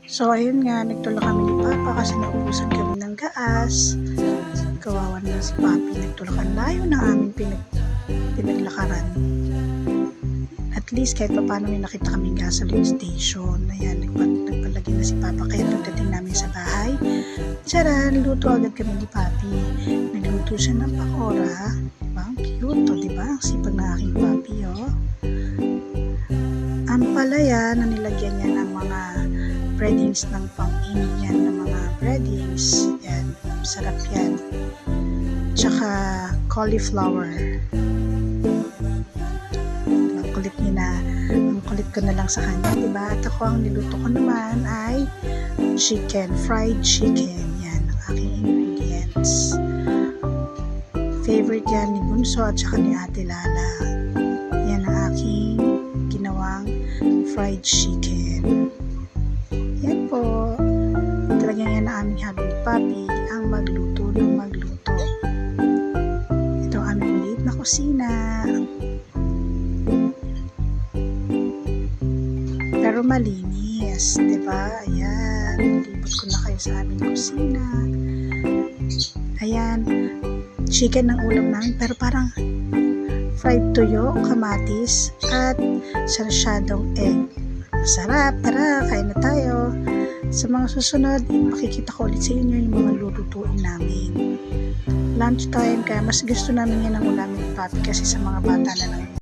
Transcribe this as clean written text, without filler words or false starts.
So, ayun nga, nagtulak kami ni Papa kasi naubusan kami ng gas. Kawawa na si Papi, nagtulakan layo ng aming pinaglakaran. At least kahit paano may nakita kaming gasoline station. Ayan, nagpalagay na si Papa kaya pagdating namin sa bahay. Tara, niluto agad kami ni Papi. Nagluto siya ng pakora. Ang cute, oh, diba? Ang sipag na aking Papi, oh. Ang palaya na nilagyan niya ng mga breadings ng pang-ini yan, ng mga breadings. Yan, sarap yan. Tsaka cauliflower. Ang kulit niya na, ang kulit ko na lang sa kanya, diba? At ako, ang niluto ko naman ay chicken, fried chicken. Yan, ang aking ingredients. Favorite yan ni Bunso at saka ni Ate Lala. Yan ang aking ginawang fried chicken. Yan po. Talagang yan ang aming hobby ni Papi, ang magluto ng magluto. Ito ang aming maliit na kusina. Pero malinis, diba? Ayan. Libot ko na kayo sa aming kusina. Ayan. Chicken ng ulam namin, pero parang fried tuyo, kamatis, at sarsyadong egg. Masarap, tara, kain na tayo. Sa mga susunod, makikita ko ulit sa inyo yung mga lulutuin namin. Lunch time, kaya mas gusto namin yan ang ulamin ni Papi kasi sa mga bata na lang